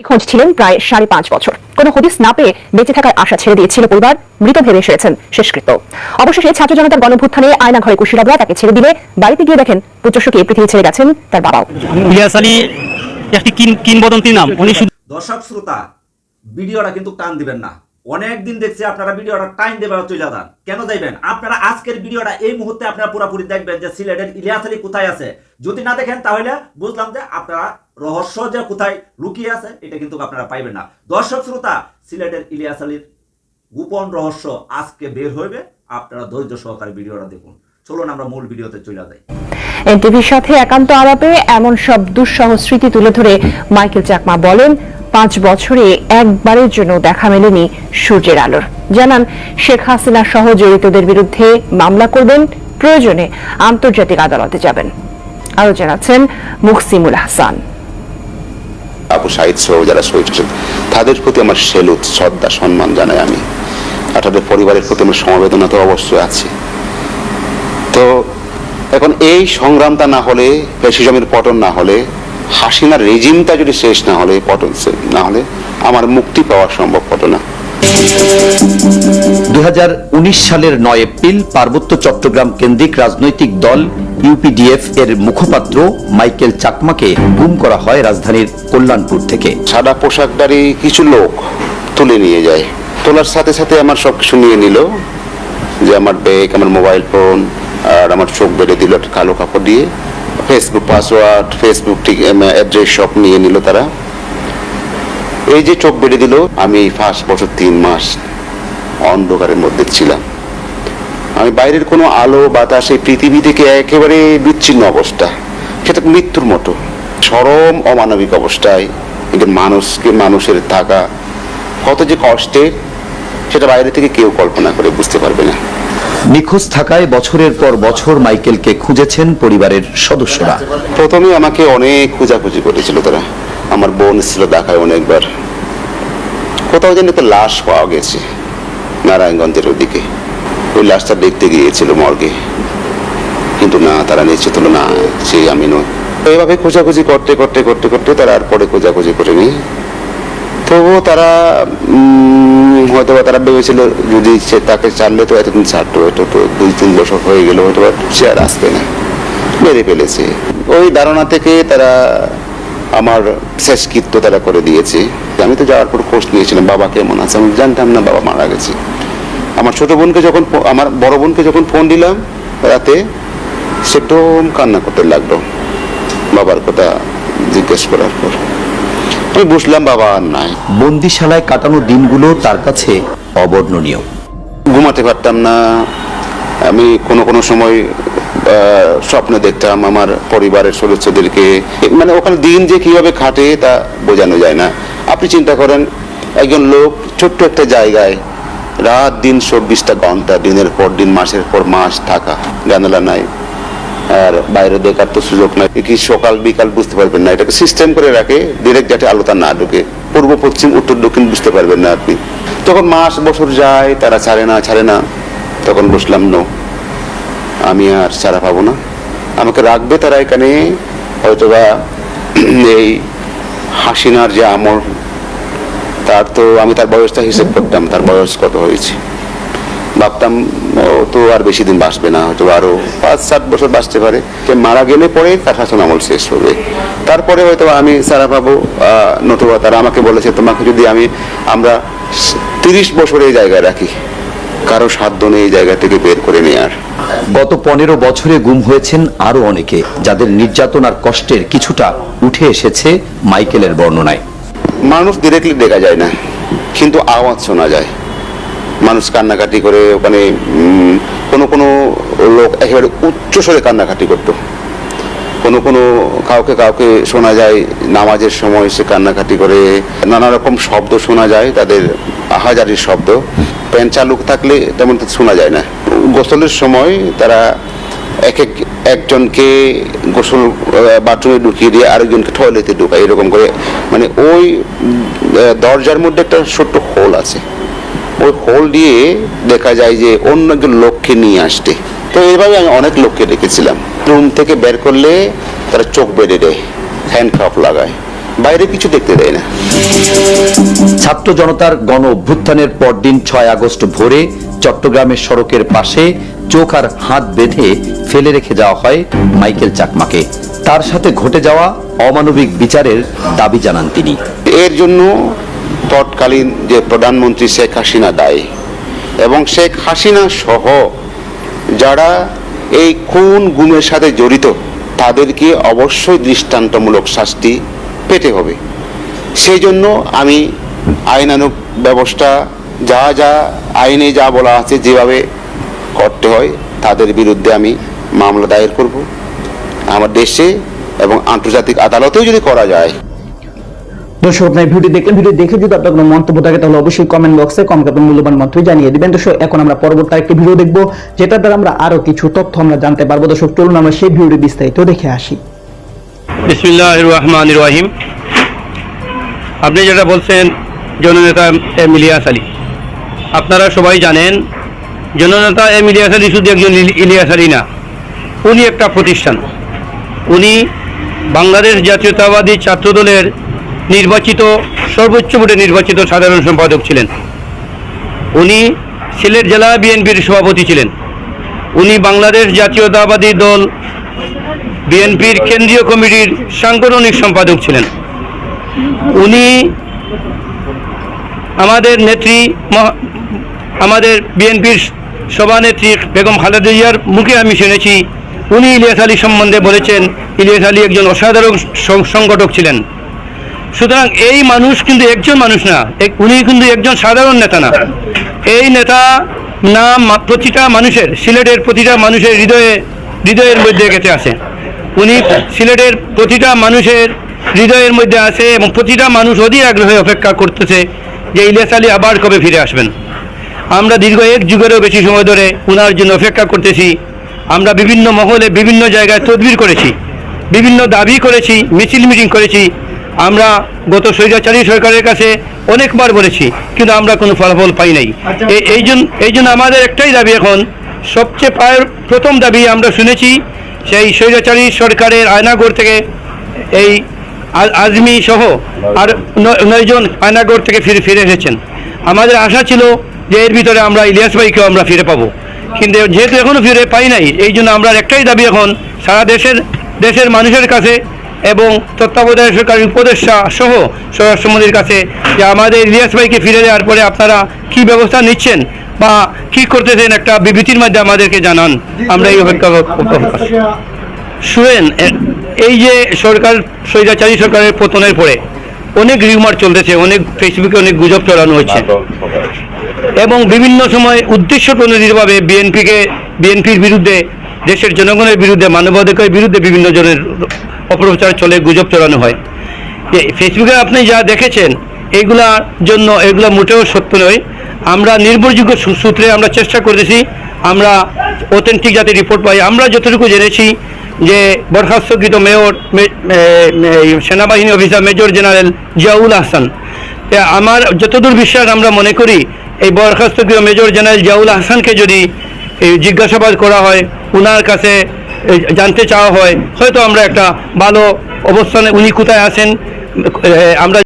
খোঁজ ছিলেন প্রায় 5.5 বছর। কোনো হদিস না পেয়ে বেঁচে থাকার আশা ছেড়ে দিয়েছিল পরিবার, মৃত ভেবে সেরেছেন শেষকৃত্য। অবশেষে ছাত্র জনতার গণভ্যুত্থানে আয়না ঘরে কুশীলবরা তাকে ছেড়ে দিলে বাড়িতে গিয়ে দেখেন পুত্রশোকে পৃথিবী ছেড়ে গেছেন তার বাবাও। ইলিয়াস আলী একটি কিংবদন্তির নাম। উনি দর্শক শ্রোতা, ভিডিওটা কিন্তু টান দিবেন না। অনেক দিন দেখছি আপনারা ভিডিওটা টাইম দেবেন চলে যান, কেন যাইবেন? আপনারা আজকের ভিডিওটা এই মুহূর্তে আপনারা পুরোপুরি দেখবেন যে সিলেটের ইলিয়াস আলী কোথায় আছে। যদি না দেখেন তাহলে বুঝলাম যে আপনারা রহস্য যে কোথায় লুকিয়ে আছে এটা কিন্তু আপনারা পাইবেন না। দর্শক শ্রোতা, সিলেটের ইলিয়াস আলীর গোপন রহস্য আজকে বের হইবে, আপনারা ধৈর্য সহকারে ভিডিওটা দেখুন। চলুন আমরা মূল ভিডিওতে চলে যাই। এনটিভির সাথে একান্ত আলাপে এমন সব দুঃসহ স্মৃতি তুলে ধরে মাইকেল চাকমা বলেন, 5 বছরে একবারের জন্য দেখা মেলেনি সূর্যের আলোর। জানান শেখ হাসিনা সহ জড়িতদের বিরুদ্ধে মামলা করবেন, প্রয়োজনে আন্তর্জাতিক আদালতে যাবেন। আরো জানাচ্ছেন মুহসিনুল হাসান। আবু সাইদ সহ যারা শহীদ হয়েছেন তাদের প্রতি আমার সেলুট, শ্রদ্ধা, সম্মান জানাই আমি। আর তাদের পরিবারের প্রতি আমার সমবেদনা তো অবশ্যই আছে। তো এখন এই সংগ্রামটা না হলে, ফ্যাসিজমের পতন না হলে, হাসিনার রেজিমটা যদি শেষ না হলে, পতন না হলে আমার মুক্তি পাওয়া সম্ভব হতো না। 2019 সালের 9 এপ্রিল পার্বত্য চট্টগ্রাম কেন্দ্রিক রাজনৈতিক দল ইউপিডিএফ এর মুখপাত্র মাইকেল চাকমাকে গুম করা হয় রাজধানীর কল্যাণপুর থেকে। সাদা পোশাকধারী কিছু লোক তুলে নিয়ে যায়। তোলার সাথে সাথে আমার সবকিছু নিয়ে নিল, যে আমার ব্যাগ, আমার মোবাইল ফোন, আর আমার চোখ বেঁধে দিল কালো কাপড় দিয়ে। ফেসবুক পাসওয়ার্ড, ফেসবুক ঠিক অ্যাড্রেস সব নিয়ে নিল তারা। এই যে চোখ বেঁধে দিল, আমি 5 বছর 3 মাস অন্ধকারের মধ্যে ছিলাম। আমি বাইরের কোনো আলো বাতাস, এই পৃথিবী থেকে একেবারে বিচ্ছিন্ন অবস্থা, সেটা মৃত্যুর মতো চরম অমানবিক অবস্থায় একজন মানুষের থাকা কত যে কষ্টের, সেটা বাইরে থেকে কেউ কল্পনা করে বুঝতে পারবে না। নিখোঁজ থাকায় বছরের পর বছর মাইকেলকে খুঁজেছেন পরিবারের সদস্যরা। প্রথমে আমাকে অনেক খোঁজাখুঁজি করেছিল তারা। আমার বোন ছিল ঢাকায় অনেকবার। কোথাও যেন একটা লাশ পাওয়া গেছে নারায়ণগঞ্জের ওদিকে, ওই লাশটা দেখতে গিয়েছিল মর্গে, কিন্তু না, তারা নিশ্চিত হলো না সেই আমি নই। এইভাবে খোঁজাখুঁজি করতে করতে করতে করতে তারা আর পরে খোঁজাখুঁজি করেনি। তবুও তারা হয়তো তারা ভেবেছিল যদি সে তাকে ছাড়লে তো এতদিন ছাড়তো, এটা তো 2-3 বছর হয়ে গেল, হয়তো সে আর আসবে না, মেরে ফেলেছে। ওই ধারণা থেকে তারা আমার শেষকৃত্য তারা করে দিয়েছে। আমি তো যাওয়ার পর খোঁজ নিয়েছিলাম বাবা কেমন আছে, আমি জানতাম না বাবা মারা গেছে। আমার ছোট বোনকে যখন, আমার বড় বোনকে যখন ফোন দিলাম রাতে, সে তো কান্না করতে লাগলো বাবার কথা জিজ্ঞেস করার পর। আমি বুঝলাম বাবা আর নাই। বন্দিশালায় কাটানো দিনগুলো তার কাছে অবর্ণনীয়। ঘুমাতে পারতাম না আমি। কোনো সময় স্বপ্নে দেখতাম আমার পরিবারের সদস্যদেরকে, মানে ওখানে দিন যে কিভাবে কাটে তা বোঝানো যায় না। আপনি চিন্তা করেন, একজন লোক ছোট্ট একটা জায়গায় রাত দিন 24টা ঘন্টা, দিনের পর দিন, মাসের পর মাস থাকা, জানালা নাই, আর বাইরে দেখার তো সুযোগ নাই। কি সকাল বিকাল বুঝতে পারবেন না, এটাকে সিস্টেম করে রাখে ডিরেক্ট, যাতে আলোটা না ঢুকে। পূর্ব পশ্চিম উত্তর দক্ষিণ বুঝতে পারবেন না আপনি। তখন মাস বছর যায়, তারা ছাড়ে না। তখন বসলাম, নো, আমি আর ছাড়া পাবো না, আমাকে রাখবে তারা এখানে। হয়তোবা এই হাসিনার যে আমল, তার তো আমি তার বয়সটা হিসেব করতাম, তার বয়স কত হয়েছে, ভাবতাম ও তো আর বেশি দিন বাঁচবে না, হয়তো আরো 5-7 বছর বাঁচতে পারে। মারা গেলে পরে তার শাসন আমল শেষ হবে, তারপরে হয়তো আমি ছাড়া পাবো। নতুবা তারা আমাকে বলেছে, তোমাকে যদি আমরা 30 বছর এই জায়গায় রাখি, কারো সাধ্য নেই এই জায়গা থেকে বের করে নেয়ার। গত 15 বছরে গুম হয়েছেন আরো অনেকে, যাদের নির্যাতন আর কষ্টের কিছুটা উঠে এসেছে মাইকেলের বর্ণনায়। মানুষ ডিরেক্টলি দেখা যায় না, কিন্তু আওয়াজ শোনা যায়। মানুষ কান্নাকাটি করে, ওখানে কোনো লোক একেবারে উচ্চস্বরে কান্নাকাটি করতো। কোনো কাউকে শোনা যায় নামাজের সময় সে কান্নাকাটি করে। নানা রকম শব্দ শোনা যায়, তাদের আহাজারির শব্দ। প্যান চালু থাকলে তেমন শোনা যায় না। গোসলের সময় তারা একজনকে গোসল বাথরুমে ঢুকিয়ে দিয়ে আরেকজনকে টয়লেটে ঢুকায়, এরকম করে। মানে ওই দরজার মধ্যে একটা ছোট্ট হোল আছে, ওই হোল দিয়ে দেখা যায় যে অন্য একজন লোককে নিয়ে আসতে। তো এইভাবে আমি অনেক লোককে দেখেছিলাম। রুম থেকে বের করলে তারা চোখ বেঁধে দেয়, হ্যান্ডকাফ লাগায়, বাইরে কিছু দেখতে দেয় না। ছাত্র জনতার গণ অভ্যুত্থানের পরদিন 6 আগস্ট ভোরে চট্টগ্রামের সড়কের পাশে চোখ আর হাত বেঁধে ফেলে রেখে যাওয়া হয় মাইকেল চাকমাকে। তার সাথে ঘটে যাওয়া অমানবিক বিচারের দাবি জানান তিনি। এর জন্য তৎকালীন যে প্রধানমন্ত্রী শেখ হাসিনা দায়ী, এবং শেখ হাসিনা সহ যারা এই খুন গুমের সাথে জড়িত তাদেরকে অবশ্যই দৃষ্টান্তমূলক শাস্তি পেতে হবে। সেই জন্য আমি আইনানুগ ব্যবস্থা যা যা আইনে যা বলা আছে যেভাবে করতে হয় তাদের বিরুদ্ধে আমি মামলা দায়ের করব। আমার দেশে এবং আন্তর্জাতিক আদালতেও যদি করা যায়। দর্শক, আপনার ভিডিও দেখলেন, ভিডিও দেখে যদি আপনার কোনো মন্তব্য থাকে তাহলে অবশ্যই কমেন্ট বক্সে কমেন্ট আপনার মূল্যবান মন্তব্য জানিয়ে দিবেন। দর্শক, এখন আমরা পরবর্তী একটি ভিডিও দেখবো যেটা দ্বারা আমরা আরো কিছু তথ্য আমরা জানতে পারবো। দর্শক, চলুন আমরা সেই ভিডিওটি বিস্তারিত দেখে আসি। বিসমিল্লাহির রহমানির রহিম। আপনি যেটা বলছেন জননেতা এম ইলিয়াস আলী, আপনারা সবাই জানেন জননেতা এম ইলিয়াস আলী শুধু একজন ইলিয়াস আলী না, উনি একটা প্রতিষ্ঠান। উনি বাংলাদেশ জাতীয়তাবাদী ছাত্রদলের নির্বাচিত সর্বোচ্চ ভোটে নির্বাচিত সাধারণ সম্পাদক ছিলেন। উনি সিলেট জেলা বিএনপির সভাপতি ছিলেন। উনি বাংলাদেশ জাতীয়তাবাদী দল বিএনপির কেন্দ্রীয় কমিটির সাংগঠনিক সম্পাদক ছিলেন। উনি আমাদের নেত্রী, আমাদের বিএনপির সভানেত্রী বেগম খালেদা জিয়ার মুখে আমি শুনেছি উনি ইলিয়াস আলী সম্বন্ধে বলেছেন ইলিয়াস আলী একজন অসাধারণ সংগঠক ছিলেন। সুতরাং এই মানুষ কিন্তু একজন মানুষ না, উনি কিন্তু একজন সাধারণ নেতা না। এই নেতা নাম প্রতিটা মানুষের, সিলেটের প্রতিটা মানুষের হৃদয়ের মধ্যে গেঁথে আছে। উনি সিলেটের প্রতিটা মানুষের হৃদয়ের মধ্যে আছে এবং প্রতিটা মানুষ অধীর আগ্রহে অপেক্ষা করতেছে যে ইলিয়াস আলী আবার কবে ফিরে আসবেন। আমরা দীর্ঘ 1 যুগেরও বেশি সময় ধরে ওনার জন্য অপেক্ষা করতেছি। আমরা বিভিন্ন মহলে বিভিন্ন জায়গায় তদবির করেছি, বিভিন্ন দাবি করেছি, মিছিল মিটিং করেছি। আমরা গত স্বৈরাচারী সরকারের কাছে অনেকবার বলেছি, কিন্তু আমরা কোনো ফলাফল পাই নাই। এই জন্য আমাদের একটাই দাবি, এখন সবচেয়ে প্রথম দাবি আমরা শুনেছি সেই স্বৈরাচারী সরকারের আয়নাগর থেকে এই আজমি সহ আর 9 জন আয়নাগর থেকে ফিরে এসেছেন। আমাদের আশা ছিল যে এর ভিতরে আমরা ইলিয়াস ভাইকেও আমরা ফিরে পাবো, কিন্তু যেহেতু এখনো ফিরে পাই নাই, এই জন্য আমরা একটাই দাবি এখন সারা দেশের মানুষের কাছে এবং তত্ত্বাবধায়ক সরকারের উপদেষ্টা সহ স্বরাষ্ট্রমন্ত্রীর কাছে যে আমাদের ইলিয়াস ভাইকে ফিরে দেওয়ার পরে আপনারা কি ব্যবস্থা নিচ্ছেন বা কি করতেছেন একটা বিবৃতির মধ্যে আমাদেরকে জানান। আমরা এই অপেক্ষা শুনেন। এই যে সরকার, স্বৈরাচারী সরকারের পতনের পরে অনেক রিউমার চলতেছে, অনেক ফেসবুকে অনেক গুজব চড়ানো হচ্ছে এবং বিভিন্ন সময় উদ্দেশ্যপ্রণোদিতভাবে বিএনপির বিরুদ্ধে, দেশের জনগণের বিরুদ্ধে, মানবাধিকারের বিরুদ্ধে বিভিন্ন জনের অপপ্রচার চলে, গুজব চড়ানো হয়। ফেসবুকে আপনি যা দেখেছেন এগুলা মোটেও সত্য নয়। আমরা নির্ভরযোগ্য সূত্রে আমরা চেষ্টা করেছি, আমরা অথেন্টিক যাতে রিপোর্ট পাই। আমরা যতটুকু জেনেছি যে বরখাস্তকৃত সেনাবাহিনী officer major general Ziaul Ahsan, আমার যতদূর বিশ্বাস আমরা মনে করি এই বরখাস্তকৃত মেজর জেনারেল জিয়াউল আহসানকে যদি জিজ্ঞাসাবাদ করা হয়, ওনার কাছে জানতে চাওয়া হয়, হয়তো আমরা একটা ভালো অবস্থানে উনি কোথায় আছেন আমরা